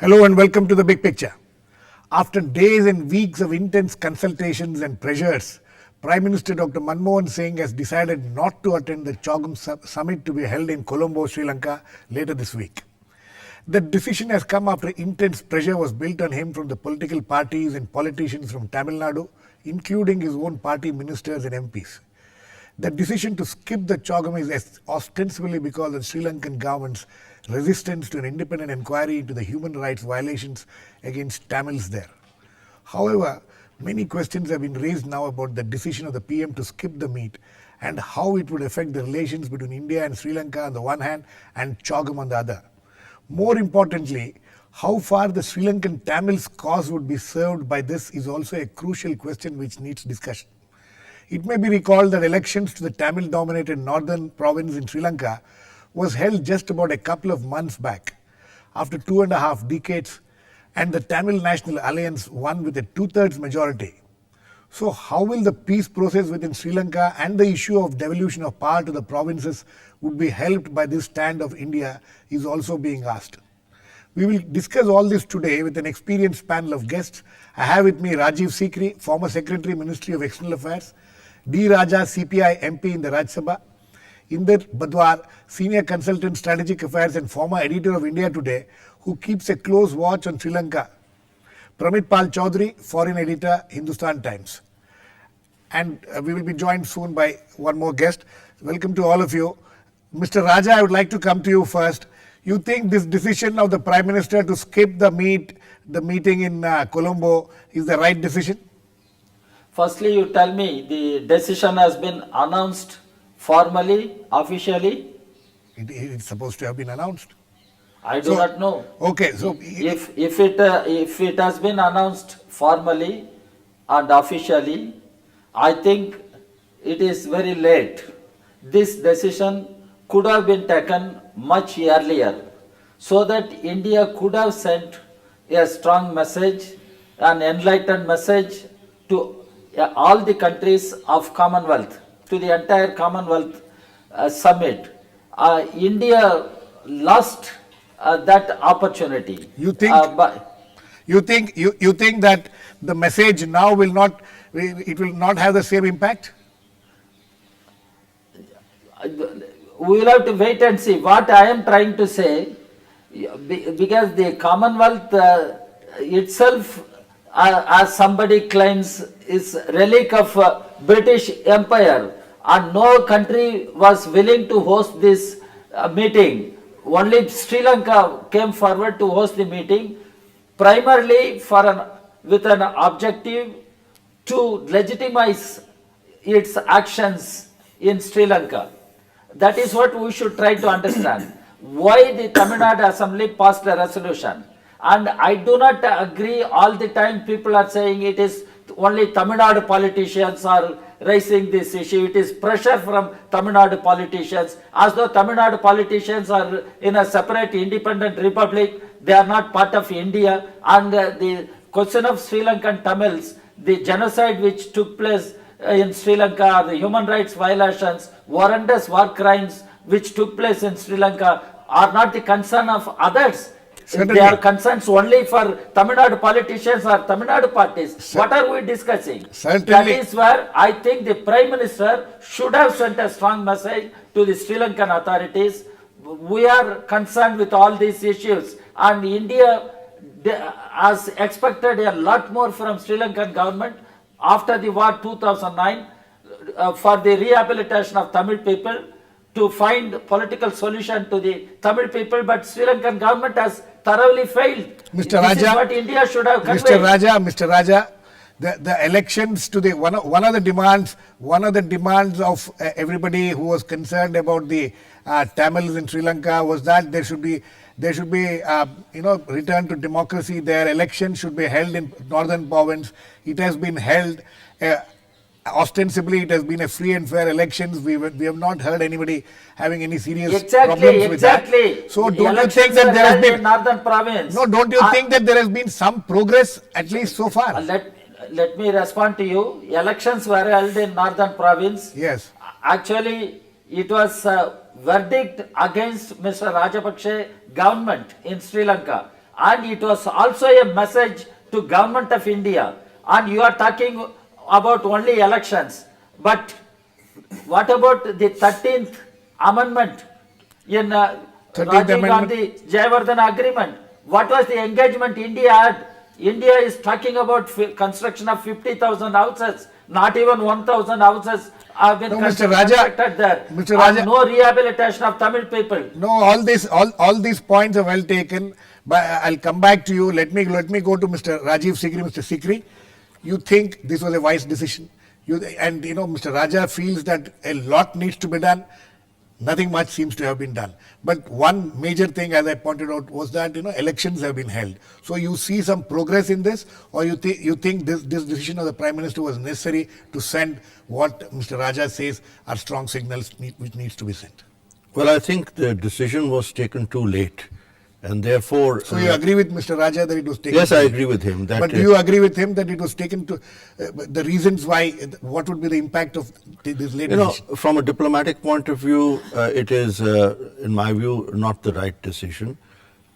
Hello and welcome to the big picture. After days and weeks of intense consultations and pressures, Prime Minister Dr. Manmohan Singh has decided not to attend the CHOGM summit to be held in Colombo, Sri Lanka later this week. The decision has come after intense pressure was built on him from the political parties and politicians from Tamil Nadu, including his own party ministers and MPs. The decision to skip the CHOGM is ostensibly because of the Sri Lankan government's resistance to an independent inquiry into the human rights violations against Tamils there. However, many questions have been raised now about the decision of the PM to skip the meet and how it would affect the relations between India and Sri Lanka on the one hand and CHOGM on the other. More importantly, how far the Sri Lankan Tamils' cause would be served by this is also a crucial question which needs discussion. It may be recalled that elections to the Tamil-dominated northern province in Sri Lanka was held just about a couple of months back, after 2.5 decades, and the Tamil National Alliance won with a 2/3 majority. So how will the peace process within Sri Lanka and the issue of devolution of power to the provinces would be helped by this stand of India is also being asked. We will discuss all this today with an experienced panel of guests. I have with me Rajiv Sikri, former Secretary, Ministry of External Affairs, D. Raja, CPI MP in the Rajya Sabha, Inder Badhwar, Senior Consultant Strategic Affairs and former Editor of India Today, who keeps a close watch on Sri Lanka, Pramit Chaudhari, Foreign Editor, Hindustan Times. And we will be joined soon by one more guest. Welcome to all of you. Mr. Raja, I would like to come to you first. You think this decision of the Prime Minister to skip the meeting in Colombo is the right decision? Firstly, you tell me the decision has been announced formally, officially? It's supposed to have been announced. I do not know. Okay, so if it has been announced formally and officially, I think it is very late. This decision could have been taken much earlier, so that India could have sent a strong message, an enlightened message to all the countries of Commonwealth, to the entire Commonwealth summit. India lost that opportunity. You think that the message now will not have the same impact? We will have to wait and see. What I am trying to say, because the Commonwealth itself, as somebody claims, is relic of British Empire, and no country was willing to host this meeting. Only Sri Lanka came forward to host the meeting, primarily with an objective to legitimize its actions in Sri Lanka. That is what we should try to understand. Why the Tamil Nadu Assembly passed a resolution. And I do not agree all the time. People are saying it is only Tamil Nadu politicians are raising this issue. It is pressure from Tamil Nadu politicians, as though Tamil Nadu politicians are in a separate independent republic. They are not part of India. And the question of Sri Lankan Tamils, the genocide which took place in Sri Lanka, the human rights violations, horrendous war crimes which took place in Sri Lanka are not the concern of others. Certainly. They are concerns only for Tamil Nadu politicians or Tamil Nadu parties. What are we discussing? Certainly. That is where I think the Prime Minister should have sent a strong message to the Sri Lankan authorities. We are concerned with all these issues, and India has expected a lot more from Sri Lankan government after the war 2009 for the rehabilitation of Tamil people, to find political solution to the Tamil people, but Sri Lankan government has thoroughly failed. Mr. This Raja, is what India should have conveyed. Mr. Raja, the elections to the one of the demands of everybody who was concerned about the Tamils in Sri Lanka was that there should be return to democracy. Their elections should be held in northern province. It has been held. Ostensibly, it has been a free and fair elections. We have not heard anybody having any serious problems with that. So, don't you think that there has been northern province? No, don't you think that there has been some progress at least so far? Let me respond to you. Elections were held in northern province. Yes. Actually, it was a verdict against Mr. Rajapaksa government in Sri Lanka. and it was also a message to government of India. And you are talking about only elections. But what about the 13th amendment in 13th Rajiv amendment? Gandhi Jayavardhan agreement? What was the engagement India had? India is talking about construction of 50,000 houses. Not even 1,000 houses have been No, Mr. Raja, constructed there. Mr. Raja, And no rehabilitation of Tamil people. no, all these points are well taken, but I'll come back to you. Let me go to Mr. Rajiv Sikri. Mr. Sikri, you think this was a wise decision? Mr. Raja feels that a lot needs to be done. Nothing much seems to have been done. But one major thing, as I pointed out, was that elections have been held. So you see some progress in this, or you think this decision of the Prime Minister was necessary to send what Mr. Raja says are strong signals which needs to be sent. Well, I think the decision was taken too late, and therefore. So you agree with Mr. Raja that it was taken? Yes, I agree with him. But do you agree with him that it was taken to the reasons why? What would be the impact of this late decision? From a diplomatic point of view, it is, in my view, not the right decision.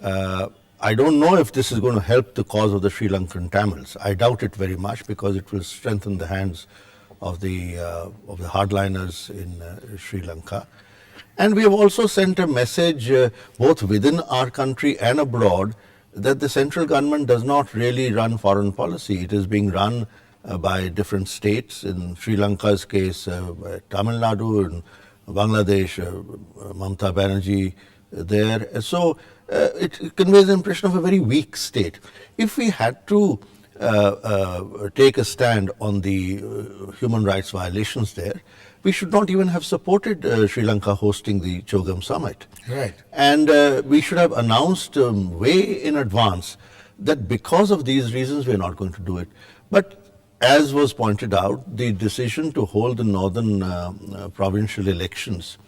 I don't know if this is going to help the cause of the Sri Lankan Tamils. I doubt it very much because it will strengthen the hands of the hardliners in Sri Lanka. And we have also sent a message both within our country and abroad that the central government does not really run foreign policy. It is being run by different states. In Sri Lanka's case, Tamil Nadu, and Bangladesh, Mamata Banerjee there. So it conveys the impression of a very weak state. If we had to take a stand on the human rights violations there, we should not even have supported Sri Lanka hosting the CHOGM summit. Right. And we should have announced way in advance that because of these reasons we are not going to do it. But as was pointed out, the decision to hold the northern provincial elections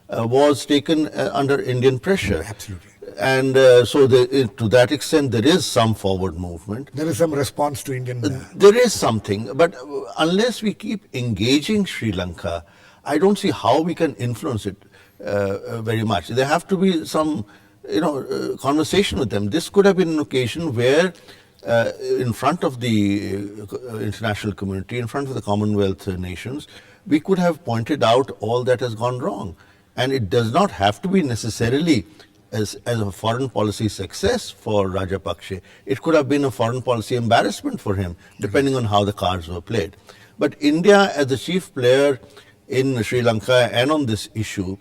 was taken under Indian pressure. Absolutely. And so to that extent, there is some forward movement. There is some response to Indian. There is something, but unless we keep engaging Sri Lanka, I don't see how we can influence it very much. There have to be some, conversation with them. This could have been an occasion where, in front of the international community, in front of the Commonwealth nations, we could have pointed out all that has gone wrong. And it does not have to be necessarily as a foreign policy success for Rajapaksa. It could have been a foreign policy embarrassment for him, depending on how the cards were played. But India, as the chief player in Sri Lanka and on this issue,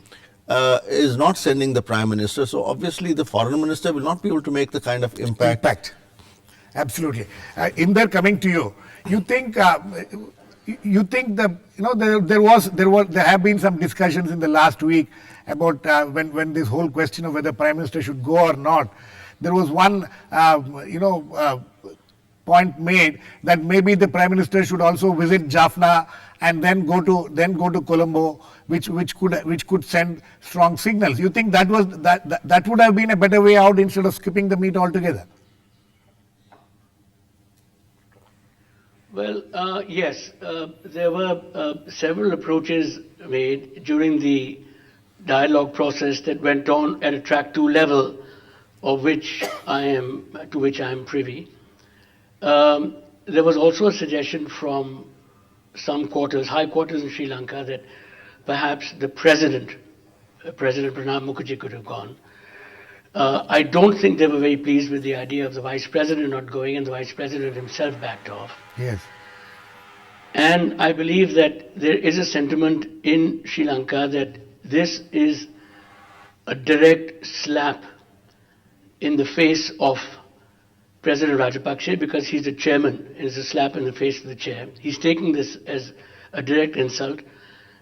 is not sending the Prime Minister. So obviously the Foreign Minister will not be able to make the kind of impact. Absolutely. Inder, coming to you, you think that there have been some discussions in the last week about when this whole question of whether Prime Minister should go or not. There was one point made that maybe the Prime Minister should also visit Jaffna and then go to Colombo, which could send strong signals. You think that would have been a better way out instead of skipping the meet altogether? Well, yes, there were several approaches made during the dialogue process that went on at a track 2 level, to which I am privy. There was also a suggestion from some high quarters in Sri Lanka, that perhaps the President Pranab Mukherjee could have gone. I don't think they were very pleased with the idea of the Vice President not going, and the Vice President himself backed off. Yes. And I believe that there is a sentiment in Sri Lanka that this is a direct slap in the face of President Rajapaksa, because he's the chairman. It is a slap in the face of the chair. He's taking this as a direct insult.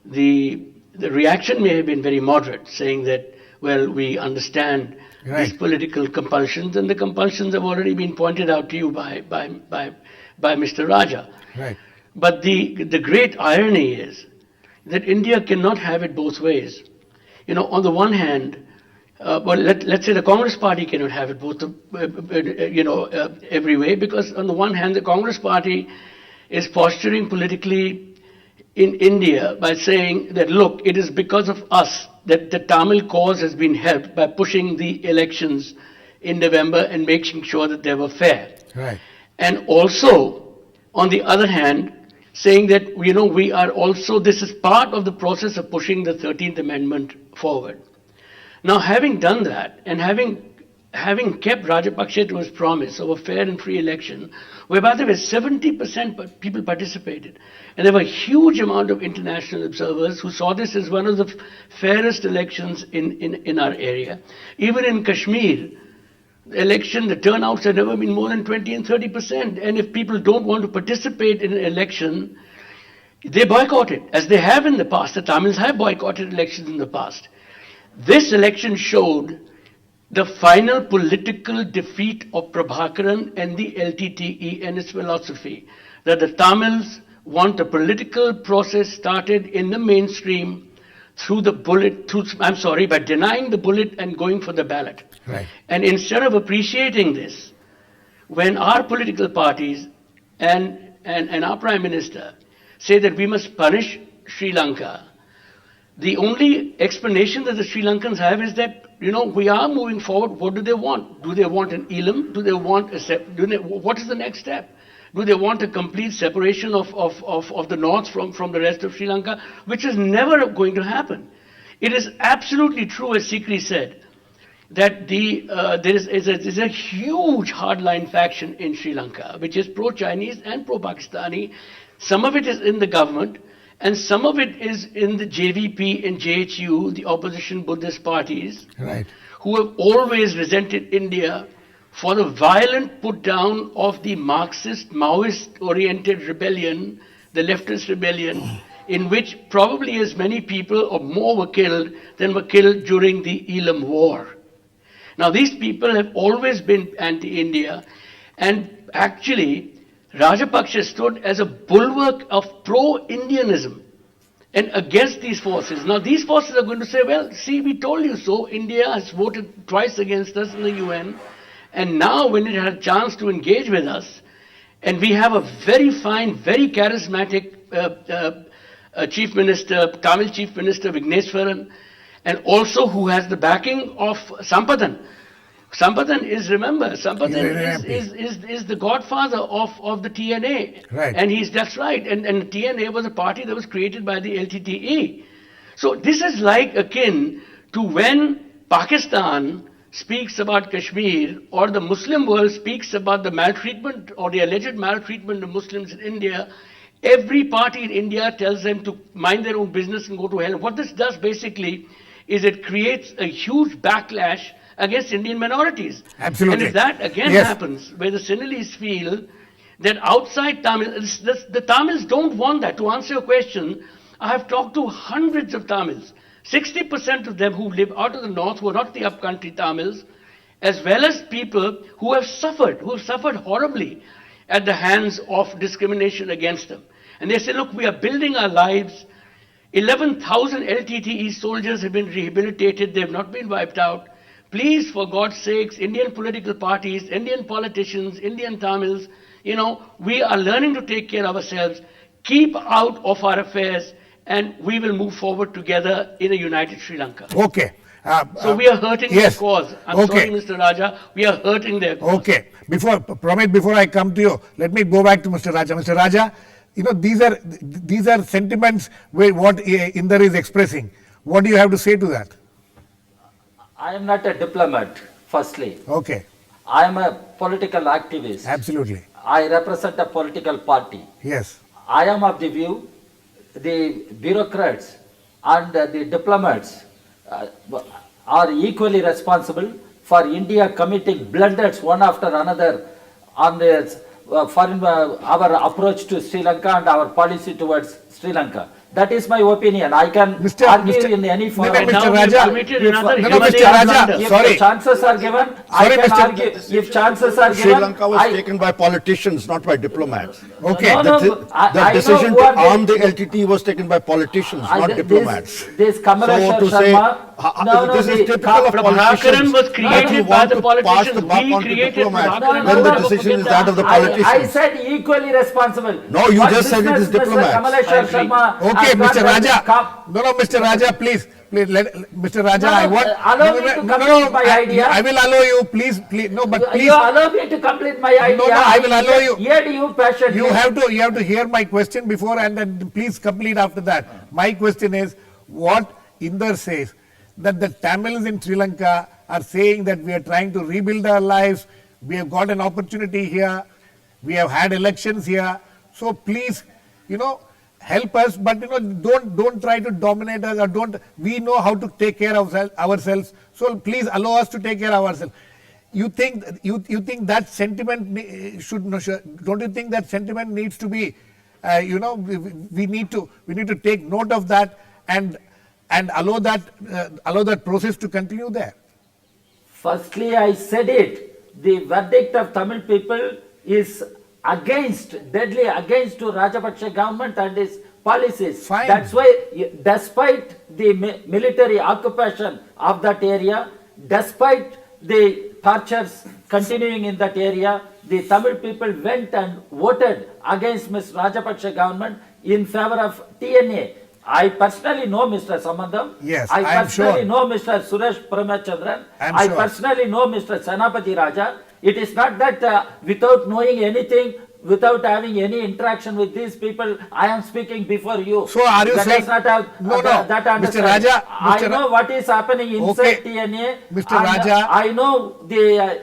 The reaction may have been very moderate, saying that, well, we understand these political compulsions, and the compulsions have already been pointed out to you by Mr. Raja. Right. But the great irony is that India cannot have it both ways. On the one hand, let's say the Congress Party cannot have it both, every way, because on the one hand, the Congress Party is posturing politically in India by saying that, look, it is because of us that the Tamil cause has been helped by pushing the elections in November and making sure that they were fair. Right. And also, on the other hand, saying that, we are also, this is part of the process of pushing the 13th Amendment forward. Now, having done that, and having kept Rajapaksa to his promise of a fair and free election, whereby there were 70% people participated, and there were a huge amount of international observers who saw this as one of the fairest elections in our area. Even in Kashmir, the turnouts have never been more than 20 and 30%. And if people don't want to participate in an election, they boycott it, as they have in the past. The Tamils have boycotted elections in the past. This election showed the final political defeat of Prabhakaran and the LTTE and its philosophy, that the Tamils want a political process started in the mainstream by denying the bullet and going for the ballot. Right. And instead of appreciating this, when our political parties and our Prime Minister say that we must punish Sri Lanka, the only explanation that the Sri Lankans have is that, we are moving forward. What do they want? Do they want an elam? Do they want what is the next step? Do they want a complete separation of the north from the rest of Sri Lanka, which is never going to happen? It is absolutely true, as Sikri said, that there is a huge hardline faction in Sri Lanka, which is pro-Chinese and pro-Pakistani. Some of it is in the government, and some of it is in the JVP and JHU, the opposition Buddhist parties, Right. who have always resented India for the violent put down of the Marxist, Maoist-oriented rebellion, the leftist rebellion, in which probably as many people or more were killed than were killed during the Elam War. Now, these people have always been anti-India, and actually, Rajapaksa stood as a bulwark of pro-Indianism and against these forces. Now, these forces are going to say, well, see, we told you so. India has voted twice against us in the UN, and now when it had a chance to engage with us, and we have a very fine, very charismatic Chief Minister, Tamil Chief Minister Vigneswaran, and also who has the backing of Sampadan. Sampadan is the godfather of the TNA. Right. And that's right. And the TNA was a party that was created by the LTTE. So this is like akin to when Pakistan speaks about Kashmir, or the Muslim world speaks about the maltreatment or the alleged maltreatment of Muslims in India. Every party in India tells them to mind their own business and go to hell. What this does basically is it creates a huge backlash against Indian minorities. Absolutely. And if that again happens, where the Sinhalese feel that outside Tamils, the Tamils don't want that. To answer your question, I have talked to hundreds of Tamils. 60% of them who live out of the north, who are not the upcountry Tamils, as well as people who have suffered horribly at the hands of discrimination against them. And they say, look, we are building our lives. 11,000 LTTE soldiers have been rehabilitated. They have not been wiped out. Please, for God's sakes, Indian political parties, Indian politicians, Indian Tamils, we are learning to take care of ourselves. Keep out of our affairs, and we will move forward together in a united Sri Lanka. Okay. So we are hurting their cause. I'm sorry, Mr. Raja, we are hurting their cause. Okay. Pramit, before I come to you, let me go back to Mr. Raja. Mr. Raja, these are sentiments where what Inder is expressing. What do you have to say to that? I am not a diplomat, firstly. Okay. I am a political activist. Absolutely. I represent a political party. Yes. I am of the view the bureaucrats and the diplomats are equally responsible for India committing blunders one after another on our approach to Sri Lanka and our policy towards Sri Lanka. That is my opinion. I can argue in any form. Mr. Raja, if chances are given, I can argue. If chances are given, Sri Lanka was taken by politicians, not by diplomats. Okay. The decision to arm the LTT was taken by politicians, not diplomats. This Kamaleshwar So to say, Sharma, this is typical of Prabhakaran politicians. was created by the politicians. We We created Prabhakaran. When the decision is that of the politicians. I said equally responsible. No, you just said it is diplomats. Kamaleshwar country. Sharma Okay, has got Mr. that Raja. No, Mr. Raja, please. Mr. Raja, No, I want. allow me to complete my idea. I will allow you, please. No, but please. You allow me to complete my idea. No, I will allow you. Hear you patiently. You have to hear my question before and then please complete after that. My question is what Inder says, that the Tamils in Sri Lanka are saying that we are trying to rebuild our lives. We have got an opportunity here. We have had elections here. So please, help us, but don't try to dominate us, or we know how to take care of ourselves. So please allow us to take care of ourselves. You think that sentiment don't you think that sentiment needs to be, we need to take note of that and allow that process to continue there. Firstly, I said it. The verdict of Tamil people is deadly against to Rajapaksa government and its policies. Fine. That's why, despite the military occupation of that area, despite the tortures continuing in that area, the Tamil people went and voted against Ms. Rajapaksa government in favor of TNA. I personally know Mr. Sambandam. Yes, I am personally sure. know Mr. Suresh Paramachandran. I am sure. Personally know Mr. Senapati Raja. It is not that without knowing anything, without having any interaction with these people, I am speaking before you. So are you that saying... does not have No, that Mr. understanding. Raja... I know what is happening inside TNA. Mr. and Raja... I know the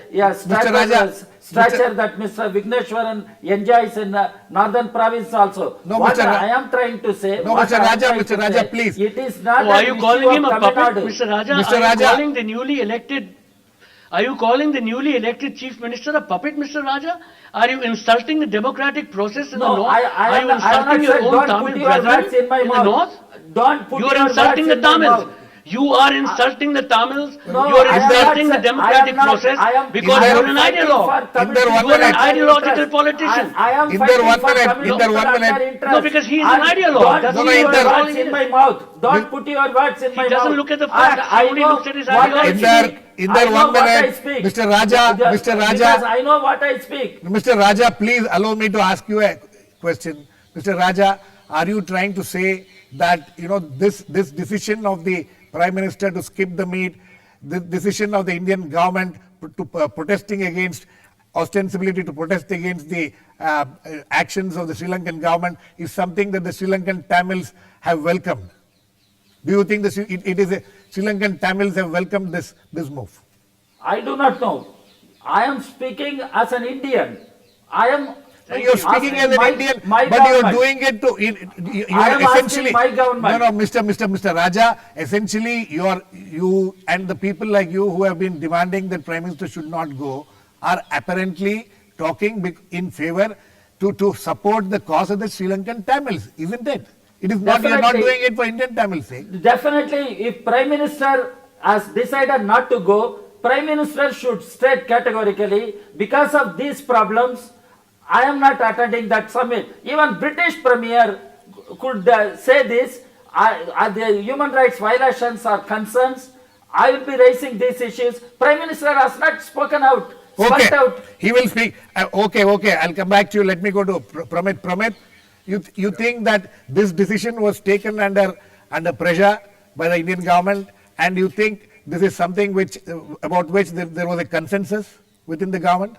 stature that Mr. Vigneshwaran enjoys in northern province also. No, what Mr. I am trying to say... No, Mr. Raja, please. It is not are you calling him a puppet, Nadu. Mr. Raja? Mr. Are Raja. you calling the newly elected... Are you calling the newly elected Chief Minister a puppet, Mr. Raja? Are you insulting the democratic process in the North? I Are you insulting your own Tamil brethren in the North? Don't put You your are insulting the words in my Tamils. mouth. You are insulting the Tamils. No, you are I am insulting not the sa- democratic I am not- process I am- because I you am are an fighting ideologue. for Tamil Inder, one people minute. under Ideological interest. politician. I am Inder, fighting one for minute. Tamil Inder, people one under minute. interest. No, because he is And an ideologue. Don't That's put what your Inder- words in my mouth. Don't put your words in my mouth. doesn't look at the And facts. He I only know looks at his what I ideology. speak. Inder, I know one what I minute. speak. Mr. Raja, Because Mr. Raja. I know what I speak. Mr. Raja, please allow me to ask you a question. Mr. Raja, are you trying to say that this decision of the Prime Minister to skip the meet, the decision of the Indian government to protesting against, ostensibly to protest against the actions of the Sri Lankan government is something that the Sri Lankan Tamils have welcomed? Do you think it is Sri Lankan Tamils have welcomed this move? I do not know. I am speaking as an Indian. I am. You are speaking as an Indian, but you are doing it to. You I are am asking essentially. my government. No, Mr. Raja. Essentially, you and the people like you who have been demanding that Prime Minister should not go are apparently talking in favor to support the cause of the Sri Lankan Tamils, isn't it? It is not. You are not Definitely. doing it for Indian Tamils' sake. Definitely, if Prime Minister has decided not to go, Prime Minister should state categorically, because of these problems, I am not attending that summit. Even British Premier could say this, the human rights violations or concerns, I will be raising these issues. Prime Minister has not spoken out. Okay, Spoke out. he will speak. Okay, I'll come back to you. Let me go to Pramit. Pramit, you think that this decision was taken under pressure by the Indian government, and you think this is something about which there was a consensus within the government?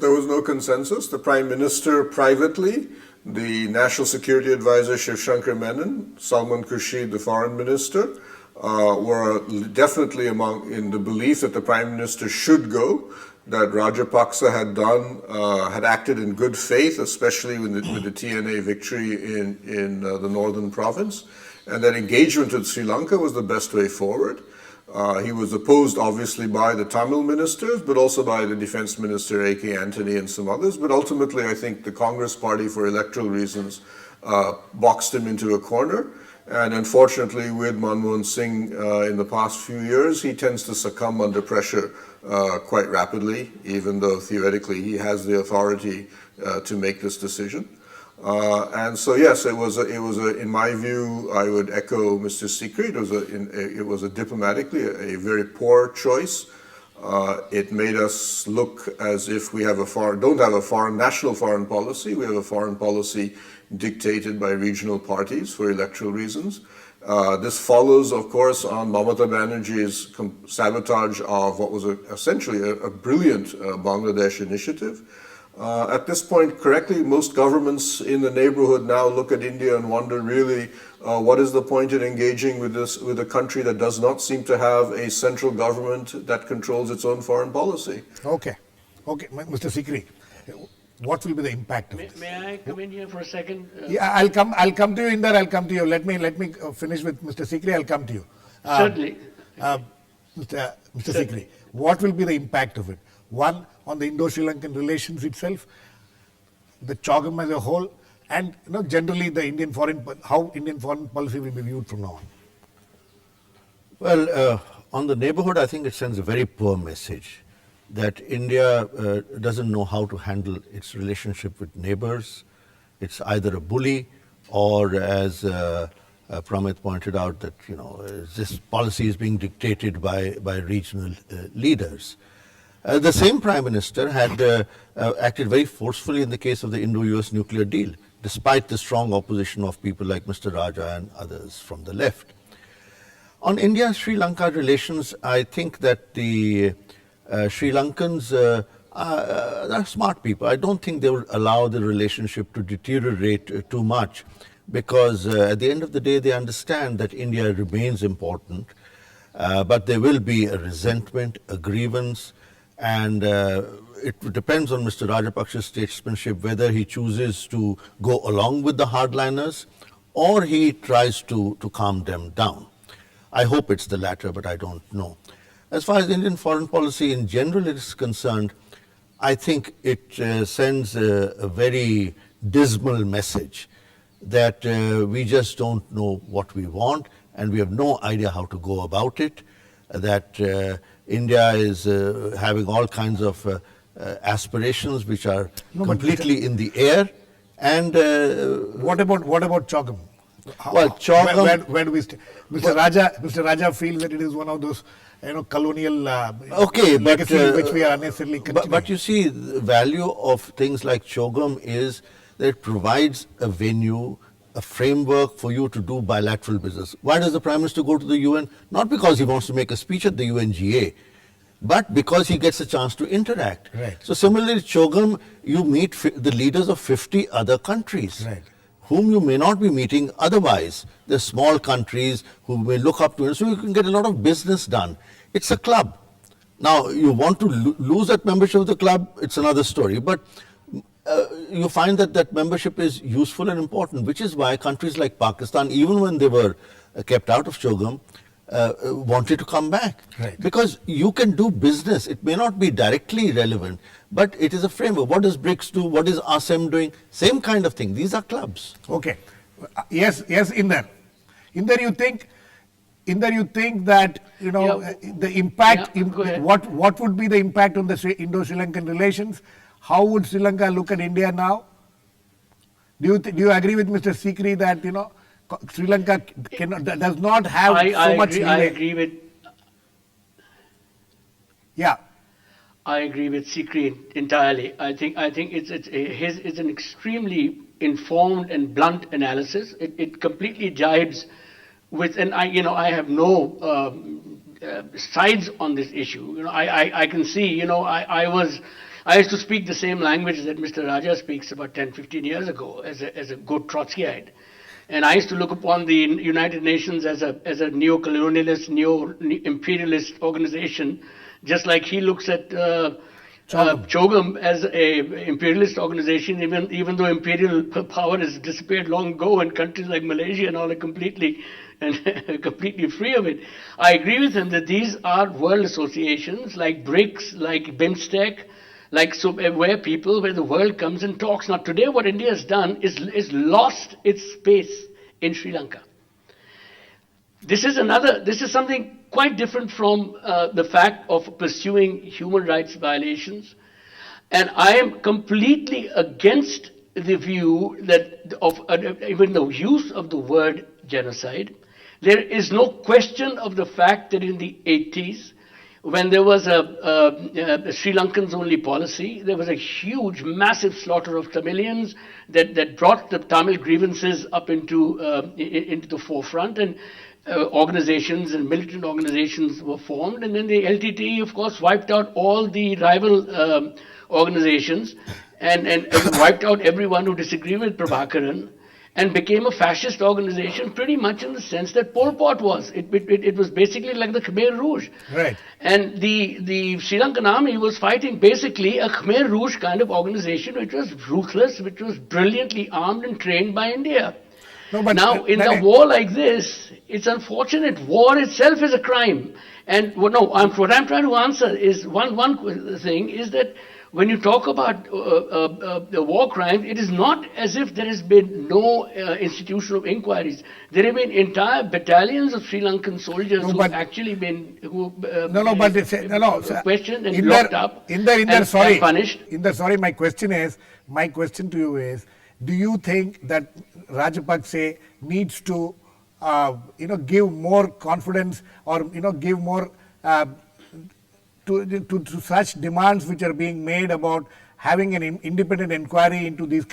There was no consensus. The Prime Minister privately, the National Security Advisor Shiv Shankar Menon, Salman Khurshid, the Foreign Minister, were definitely in the belief that the Prime Minister should go, that Rajapaksa had acted in good faith, especially with the TNA victory in the northern province, and that engagement with Sri Lanka was the best way forward. He was opposed, obviously, by the Tamil ministers, but also by the Defense Minister, A.K. Antony, and some others. But ultimately, I think the Congress party, for electoral reasons, boxed him into a corner. And unfortunately, with Manmohan Singh in the past few years, he tends to succumb under pressure quite rapidly, even though theoretically he has the authority to make this decision. And so, yes, it was in my view, I would echo Mr. Sikri. It was diplomatically a very poor choice. It made us look as if we don't have a national foreign policy. We have a foreign policy dictated by regional parties for electoral reasons. This follows, of course, on Mamata Banerjee's sabotage of what was essentially a brilliant Bangladesh initiative. At this point, correctly, most governments in the neighborhood now look at India and wonder really what is the point in engaging with a country that does not seem to have a central government that controls its own foreign policy. Okay, Mr. Sikri, what will be the impact of this? May I come in here for a second? Yeah, I'll come to you, Inder. I'll come to you. Let me finish with Mr. Sikri. I'll come to you. Certainly. Mr. Sikri, what will be the impact of it? One, on the Indo-Sri Lankan relations itself, the CHOGM as a whole, and generally the how Indian foreign policy will be viewed from now on. Well, on the neighborhood, I think it sends a very poor message that India doesn't know how to handle its relationship with neighbors. It's either a bully or, as Pramit pointed out, that this policy is being dictated by regional leaders. The same Prime Minister had acted very forcefully in the case of the Indo-US nuclear deal, despite the strong opposition of people like Mr. Raja and others from the left. On India-Sri Lanka relations, I think that the Sri Lankans are smart people. I don't think they will allow the relationship to deteriorate too much, because at the end of the day they understand that India remains important, but there will be a resentment, a grievance, and it depends on Mr. Rajapaksa's statesmanship whether he chooses to go along with the hardliners or he tries to calm them down. I hope it's the latter, but I don't know. As far as Indian foreign policy in general is concerned, I think it sends a very dismal message that we just don't know what we want and we have no idea how to go about it, that India is having all kinds of aspirations which are completely in the air. And what about CHOGM? Well, CHOGM, where do we stay? Mr. Raja feels that it is one of those colonial legacies which we are unnecessarily continuing. But you see, the value of things like CHOGM is that it provides a venue, a framework for you to do bilateral business. Why does the Prime Minister go to the UN? Not because he wants to make a speech at the UNGA, but because he gets a chance to interact. Right. So similarly, CHOGM, you meet the leaders of 50 other countries. Right. Whom you may not be meeting otherwise. They're small countries who may look up to it, so you can get a lot of business done. It's a club. Now, you want to lose that membership of the club, it's another story, but you find that membership is useful and important, which is why countries like Pakistan, even when they were kept out of CHOGM, wanted to come back. Right. Because you can do business. It may not be directly relevant, but it is a framework. What does BRICS do? What is ASEM doing? Same kind of thing. These are clubs. Okay. Yes, Inder. Inder, you think that the impact? What would be the impact on the Indo-Sri Lankan relations? How would Sri Lanka look at India now? Do you agree with Mr. Sikri that Sri Lanka does not have so much leeway? I agree with. Yeah. I agree with Sikri entirely. I think it's an extremely informed and blunt analysis. It completely jibes with, and I have no sides on this issue. I can see. I used to speak the same language that Mr. Raja speaks about 10, 15 years ago as a good Trotskyite. And I used to look upon the United Nations as a neo-colonialist, neo-imperialist organization, just like he looks at CHOGM as a imperialist organization, even though imperial power has disappeared long ago, and countries like Malaysia and all are completely free of it. I agree with him that these are world associations like BRICS, like BIMSTEC, where the world comes and talks. Now today what India has done is lost its space in Sri Lanka. This is something quite different from the fact of pursuing human rights violations. And I am completely against the view that even the use of the word genocide. There is no question of the fact that in the 80s, when there was a Sri Lankan's only policy, there was a huge, massive slaughter of Tamilians that brought the Tamil grievances up into the forefront, and organizations and militant organizations were formed, and then the LTTE, of course, wiped out all the rival organizations and wiped out everyone who disagreed with Prabhakaran, and became a fascist organization pretty much in the sense that Pol Pot was. It was basically like the Khmer Rouge. Right. And the Sri Lankan army was fighting basically a Khmer Rouge kind of organization, which was ruthless, which was brilliantly armed and trained by India. No, but Now, in a war like this, it's unfortunate. War itself is a crime. And what I'm trying to answer is one thing is that when you talk about the war crimes, it is not as if there has been no institution of inquiries. There have been entire battalions of Sri Lankan soldiers who have actually been questioned and locked up and punished. Inder, sorry, my question to you is, do you think that Rajapakse needs to, give more confidence or, give more to such demands which are being made about having an independent inquiry into these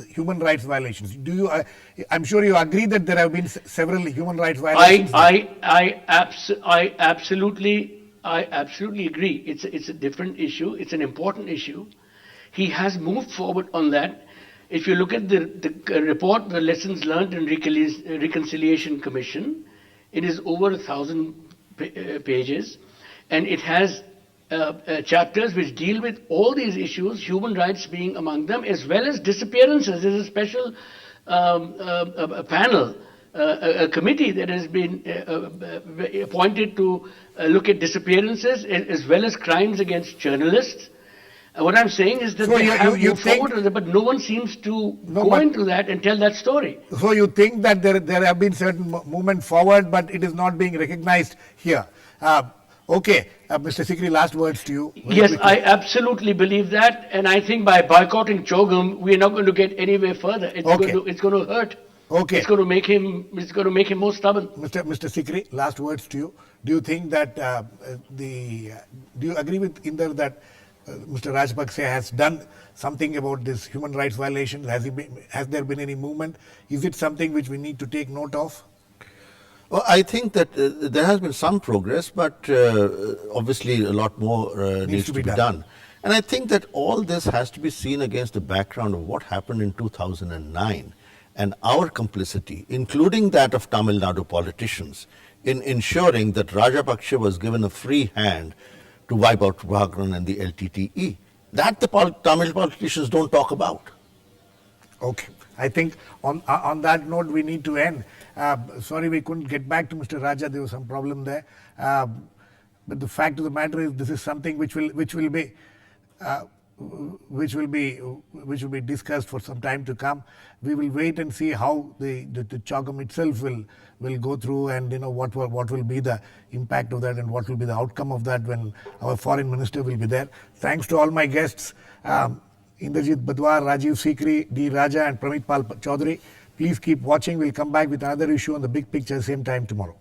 human rights violations? Do you? I'm sure you agree that there have been several human rights violations. I absolutely agree. It's a different issue. It's an important issue. He has moved forward on that. If you look at the report, the Lessons Learned in Reconciliation Commission, it is over 1,000 pages. And it has chapters which deal with all these issues, human rights being among them, as well as disappearances. There's a special a panel, a committee that has been appointed to look at disappearances as well as crimes against journalists. What I'm saying is that they have moved forward with it, but no one seems to go into that and tell that story. So you think that there have been certain movement forward, but it is not being recognized here. Okay, Mr. Sikri, last words to you. Yes, I absolutely believe that, and I think by boycotting CHOGM, we're not going to get anywhere further. It's going to hurt. Okay. It's going to make him more stubborn. Mr. Sikri, last words to you. Do you think that do you agree with Inder that Mr. Rajapakse has done something about this human rights violation? Has there been any movement? Is it something which we need to take note of? Well, I think that there has been some progress, but obviously a lot more needs to be done. And I think that all this has to be seen against the background of what happened in 2009 and our complicity, including that of Tamil Nadu politicians, in ensuring that Rajapaksa was given a free hand to wipe out Prabhakaran and the LTTE. That the Tamil politicians don't talk about. Okay. I think on that note we need to end. Sorry we couldn't get back to Mr. Raja. There was some problem there. But the fact of the matter is this is something which will be discussed for some time to come. We will wait and see how the CHOGM itself will go through, and what will be the impact of that and what will be the outcome of that when our foreign minister will be there. Thanks to all my guests, Inderjit Badhwar, Rajiv, Sikri, D. Raja and Pramit Chaudhari. Please keep watching. We'll come back with another issue on the big picture same time tomorrow.